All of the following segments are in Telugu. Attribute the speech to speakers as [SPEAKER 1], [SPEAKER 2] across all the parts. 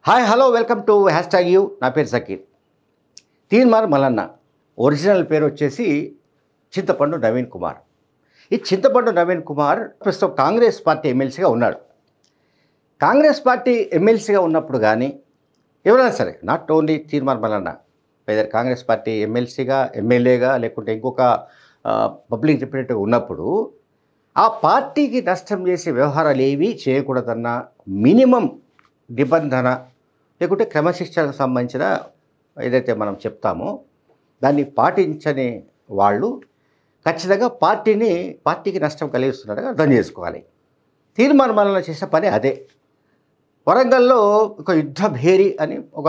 [SPEAKER 1] Hi hello welcome to #you. నా పేరు సకీర్. తీన్మార్ మల్లన్న ఒరిజినల్ పేరు వచ్చేసి చింతపండు నవీన్ కుమార్. ఈ చింతపండు నవీన్ కుమార్ ప్రస్తుతం కాంగ్రెస్ పార్టీ ఎమ్మెల్సీగా ఉన్నాడు. కాంగ్రెస్ పార్టీ ఎమ్మెల్సీగా ఉన్నప్పుడు కానీ ఎవరైనా సరే, not only Teenmar Mallanna, whether Congress party ఎమ్మెల్సీగా, ఎమ్మెల్యేగా, లేకుంటే ఇంకొక పబ్లిక్ రిప్రజెంటేటివ్ ఉన్నప్పుడు ఆ పార్టీకి నష్టం చేసే వ్యవహారాలు ఏవి చేయకూడదన్న మినిమం నిబంధన, లేకుంటే క్రమశిక్షణకు సంబంధించిన ఏదైతే మనం చెప్తామో దాన్ని పాటించని వాళ్ళు ఖచ్చితంగా పార్టీకి నష్టం కలిగిస్తున్నట్టుగా అర్థం చేసుకోవాలి. తీర్మానం మల్లన్న చేసిన పని అదే. వరంగల్లో ఒక యుద్ధ భేరి అని ఒక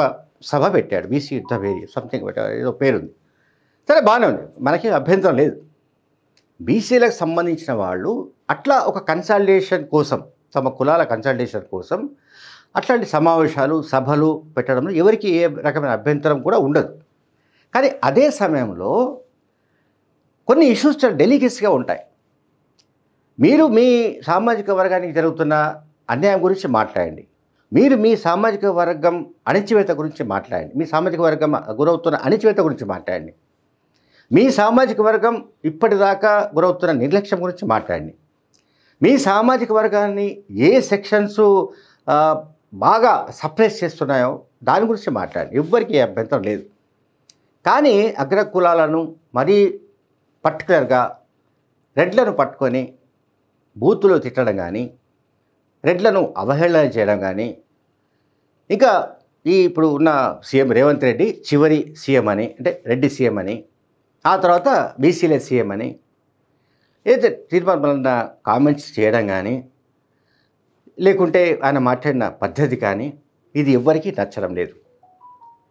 [SPEAKER 1] సభ పెట్టాడు. బీసీ యుద్ధ భేరి సంథింగ్ ఏదో పేరుంది. సరే, బాగానే ఉంది, మనకి అభ్యంతరం లేదు. బీసీలకు సంబంధించిన వాళ్ళు అట్లా ఒక కన్సల్టేషన్ కోసం, తమ కులాల కన్సల్టేషన్ కోసం అట్లాంటి సమావేశాలు, సభలు పెట్టడంలో ఎవరికి ఏ రకమైన అభ్యంతరం కూడా ఉండదు. కానీ అదే సమయంలో కొన్ని ఇష్యూస్ చాలా డెలికేట్స్గా ఉంటాయి. మీరు మీ సామాజిక వర్గానికి జరుగుతున్న అన్యాయం గురించి మాట్లాడండి, మీరు మీ సామాజిక వర్గం అణచివేత గురించి మాట్లాడండి, మీ సామాజిక వర్గం గురవుతున్న అణచివేత గురించి మాట్లాడండి, మీ సామాజిక వర్గం ఇప్పటిదాకా గురవుతున్న నిర్లక్ష్యం గురించి మాట్లాడండి, మీ సామాజిక వర్గాన్ని ఏ సెక్షన్స్ బాగా సప్రెస్ చేస్తున్నాయో దాని గురించి మాట్లాడండి. ఎవ్వరికి అభ్యంతరం లేదు. కానీ అగ్ర కులాలను మరీ పర్టికులర్గా రెడ్లను పట్టుకొని బూతులో తిట్టడం కానీ, రెడ్లను అవహేళన చేయడం కానీ, ఇంకా ఇప్పుడు ఉన్న సీఎం రేవంత్ రెడ్డి చివరి సీఎం అని, అంటే రెడ్డి సీఎం అని, ఆ తర్వాత బీసీలే సీఎం అని ఏదైతే తీర్మానం మల్లన్న కామెంట్స్ చేయడం కానీ, లేకుంటే ఆయన మాట్లాడిన పద్ధతి కానీ, ఇది ఎవ్వరికీ నచ్చడం లేదు.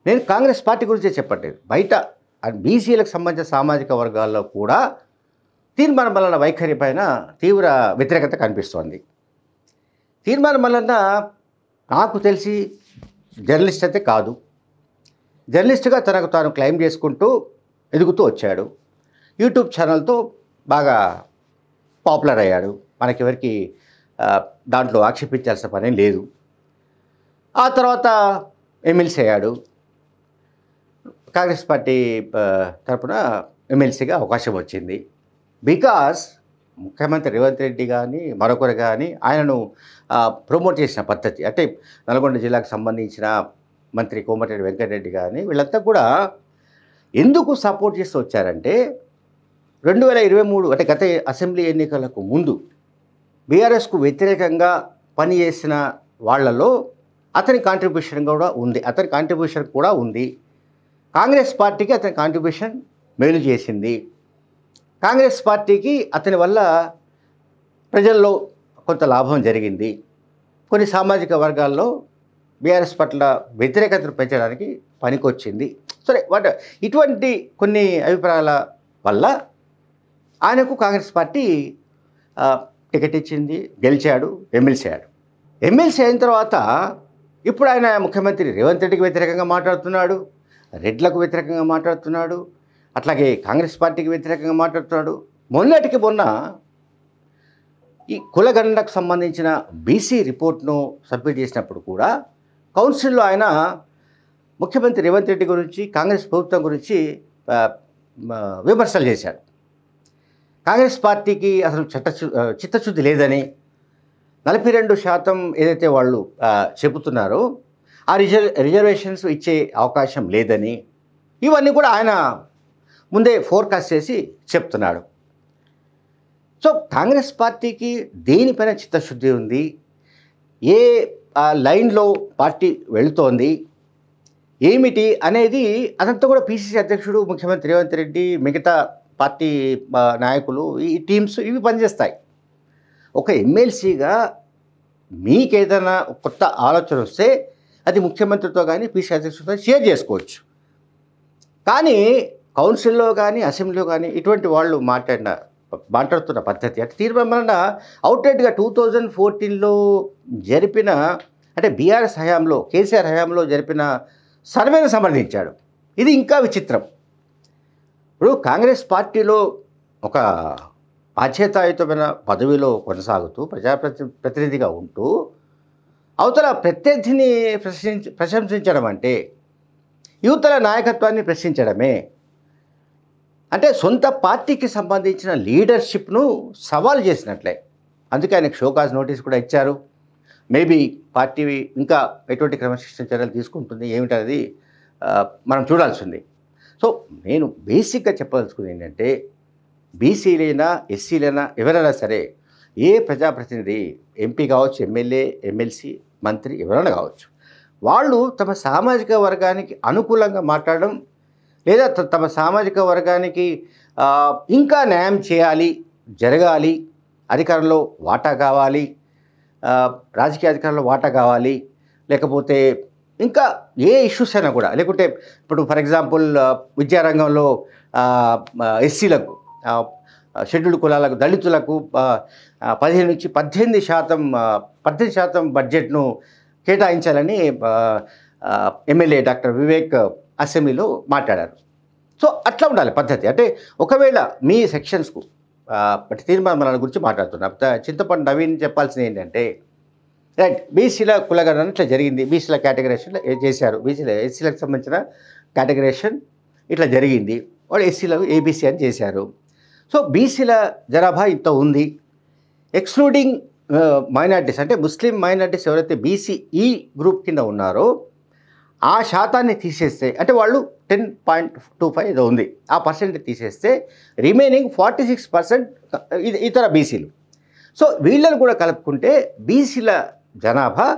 [SPEAKER 1] నేను కాంగ్రెస్ పార్టీ గురించే చెప్పట్లేదు, బయట బీసీలకు సంబంధించిన సామాజిక వర్గాల్లో కూడా తీర్మానం మల్లన్న వైఖరి పైన తీవ్ర వ్యతిరేకత కనిపిస్తోంది. తీర్మానం మల్లన్న నాకు తెలిసి జర్నలిస్ట్ అయితే కాదు. జర్నలిస్ట్గా తనకు తాను క్లెయిమ్ చేసుకుంటూ ఎదుగుతూ వచ్చాడు. యూట్యూబ్ ఛానల్తో బాగా పాపులర్ అయ్యాడు. మనకెవరికి దాంట్లో ఆక్షేపించాల్సిన పని లేదు. ఆ తర్వాత ఎమ్మెల్సీ అయ్యాడు. కాంగ్రెస్ పార్టీ తరఫున ఎమ్మెల్సీగా అవకాశం వచ్చింది. బికాస్ ముఖ్యమంత్రి రేవంత్ రెడ్డి కానీ మరొకరు కానీ ఆయనను ప్రమోట్ చేసిన పద్ధతి, అంటే నల్గొండ జిల్లాకు సంబంధించిన మంత్రి కోమటిరెడ్డి వెంకటరెడ్డి కానీ వీళ్ళంతా కూడా ఎందుకు సపోర్ట్ చేస్తూ వచ్చారంటే 2023 అంటే గత అసెంబ్లీ ఎన్నికలకు ముందు బీఆర్ఎస్కు వ్యతిరేకంగా పనిచేసిన వాళ్ళలో అతని కాంట్రిబ్యూషన్ కూడా ఉంది. కాంగ్రెస్ పార్టీకి అతని కాంట్రిబ్యూషన్ మేలు చేసింది. కాంగ్రెస్ పార్టీకి అతని వల్ల ప్రజల్లో కొంత లాభం జరిగింది. కొన్ని సామాజిక వర్గాల్లో బీఆర్ఎస్ పట్ల వ్యతిరేకతను పెంచడానికి పనికొచ్చింది. సరే, ఇటువంటి కొన్ని అభిప్రాయాల వల్ల ఆయనకు కాంగ్రెస్ పార్టీ టికెట్ ఇచ్చింది, గెలిచాడు, ఎమ్మెల్సీ అయ్యాడు. ఎమ్మెల్సీ అయిన తర్వాత ఇప్పుడు ఆయన ముఖ్యమంత్రి రేవంత్ రెడ్డికి వ్యతిరేకంగా మాట్లాడుతున్నాడు, రెడ్లకు వ్యతిరేకంగా మాట్లాడుతున్నాడు, అట్లాగే కాంగ్రెస్ పార్టీకి వ్యతిరేకంగా మాట్లాడుతున్నాడు. మొన్నటికి మొన్న ఈ కులగణనకు సంబంధించిన బీసీ రిపోర్ట్ను సబ్మిట్ చేసినప్పుడు కూడా కౌన్సిల్లో ఆయన ముఖ్యమంత్రి రేవంత్ రెడ్డి గురించి, కాంగ్రెస్ ప్రభుత్వం గురించి విమర్శలు చేశాడు. కాంగ్రెస్ పార్టీకి అసలు చిత్తశుద్ధి లేదని, 42% ఏదైతే వాళ్ళు చెబుతున్నారో ఆ రిజర్వేషన్స్ ఇచ్చే అవకాశం లేదని, ఇవన్నీ కూడా ఆయన ముందే ఫోర్కాస్ట్ చేసి చెప్తున్నాడు. సో కాంగ్రెస్ పార్టీకి దేనిపైన చిత్తశుద్ధి ఉంది, ఏ లైన్లో పార్టీ వెళుతోంది, ఏమిటి అనేది అదంతా కూడా పిసిసి అధ్యక్షుడు ముఖ్యమంత్రి రేవంత్ రెడ్డి, మిగతా పార్టీ నాయకులు, ఈ టీమ్స్ ఇవి పనిచేస్తాయి. ఒక ఎమ్మెల్సీగా మీకేదైనా కొత్త ఆలోచన వస్తే అది ముఖ్యమంత్రితో కానీ పిసిసి అధ్యక్షుడితో షేర్ చేసుకోవచ్చు. కానీ కౌన్సిల్లో కానీ అసెంబ్లీలో కానీ ఇటువంటి వాళ్ళు మాట్లాడుతున్న పద్ధతి, అంటే తీర్మానం మల్లన్న అవుట్రైట్గా 2014లో జరిపిన, అంటే బీఆర్ఎస్ హయాంలో, కేసీఆర్ హయాంలో జరిపిన సర్వేను సమర్థించాడు. ఇది ఇంకా విచిత్రం. ఇప్పుడు కాంగ్రెస్ పార్టీలో ఒక బాధ్యతాయుతమైన పదవిలో కొనసాగుతూ ప్రతినిధిగా ఉంటూ అవతల ప్రత్యర్థిని ప్రశంసించడం అంటే యువతల నాయకత్వాన్ని ప్రశ్నించడమే. అంటే సొంత పార్టీకి సంబంధించిన లీడర్షిప్ను సవాల్ చేసినట్లే. అందుకే ఆయనకు షోకాజ్ నోటీస్ కూడా ఇచ్చారు. మేబీ పార్టీ ఇంకా ఎటువంటి క్రమశిక్షణ చర్యలు తీసుకుంటుంది ఏమిటనేది మనం చూడాల్సింది. సో నేను బేసిక్గా చెప్పదలుచుకుంది ఏంటంటే, బీసీలైనా ఎస్సీలైనా ఎవరైనా సరే, ఏ ప్రజాప్రతినిధి ఎంపీ కావచ్చు, ఎమ్మెల్యే, ఎమ్మెల్సీ, మంత్రి ఎవరైనా కావచ్చు, వాళ్ళు తమ సామాజిక వర్గానికి అనుకూలంగా మాట్లాడడం లేదా తమ సామాజిక వర్గానికి ఇంకా న్యాయం చేయాలి, జరగాలి, అధికారంలో వాటా కావాలి, రాజకీయ అధికారంలో వాటా కావాలి, లేకపోతే ఇంకా ఏ ఇష్యూస్ అయినా కూడా, లేకుంటే ఇప్పుడు ఫర్ ఎగ్జాంపుల్ విద్యారంగంలో ఎస్సీలకు, షెడ్యూల్డ్ కులాలకు, దళితులకు 15 నుంచి 18% బడ్జెట్ను కేటాయించాలని ఎమ్మెల్యే డాక్టర్ వివేక్ అసెంబ్లీలో మాట్లాడారు. సో అట్లా ఉండాలి పద్ధతి. అంటే ఒకవేళ మీ సెక్షన్స్కు తీర్మానాల గురించి మాట్లాడుతున్నాం, చింతపండు నవీన్ చెప్పాల్సింది ఏంటంటే, రైట్, బీసీల కులగణన ఇట్లా జరిగింది, బీసీల కేటగరేషన్ చేశారు, ఎస్సీలకు సంబంధించిన కేటగరేషన్ ఇట్లా జరిగింది, వాడు ఎస్సీలకు ఏబీసీ అని చేశారు. సో బీసీల జనాభా ఇంత ఉంది, ఎక్స్క్లూడింగ్ మైనార్టీస్ అంటే ముస్లిం మైనార్టీస్ ఎవరైతే బీసీఈ గ్రూప్ కింద ఉన్నారో ఆ శాతాన్ని తీసేస్తే, అంటే వాళ్ళు 10.25 ఏదో ఉంది, ఆ పర్సెంట్ తీసేస్తే రిమైనింగ్ 46% ఇతర బీసీలు. సో వీళ్ళని కూడా కలుపుకుంటే బీసీల జనాభా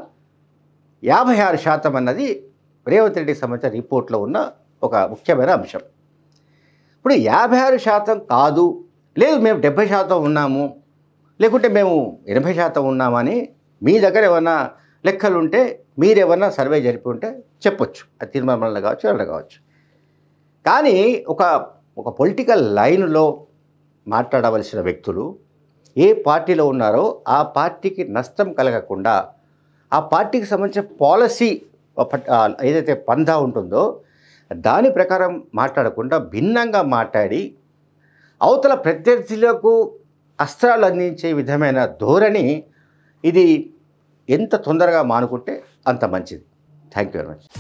[SPEAKER 1] 56% అన్నది రేవంత్ రెడ్డికి సంబంధించిన రిపోర్ట్లో ఉన్న ఒక ముఖ్యమైన అంశం. ఇప్పుడు 56% కాదు, లేదు మేము 70% ఉన్నాము, లేకుంటే మేము 80% ఉన్నామని మీ దగ్గర ఏమన్నా లెక్కలు ఉంటే, మీరేమన్నా సర్వే జరిపి ఉంటే చెప్పొచ్చు, అది తీర్మానంలో కావచ్చు, ఎవరైనా కావచ్చు. కానీ ఒక పొలిటికల్ లైన్లో మాట్లాడవలసిన వ్యక్తులు ఏ పార్టీలో ఉన్నారో ఆ పార్టీకి నష్టం కలగకుండా, ఆ పార్టీకి సంబంధించిన పాలసీ ఏదైతే పందా ఉంటుందో దాని ప్రకారం మాట్లాడకుండా భిన్నంగా మాట్లాడి అవతల ప్రత్యర్థులకు అస్త్రాలు అందించే విధమైన ధోరణి, ఇది ఎంత తొందరగా మానుకుంటే అంత మంచిది. Thank you very much.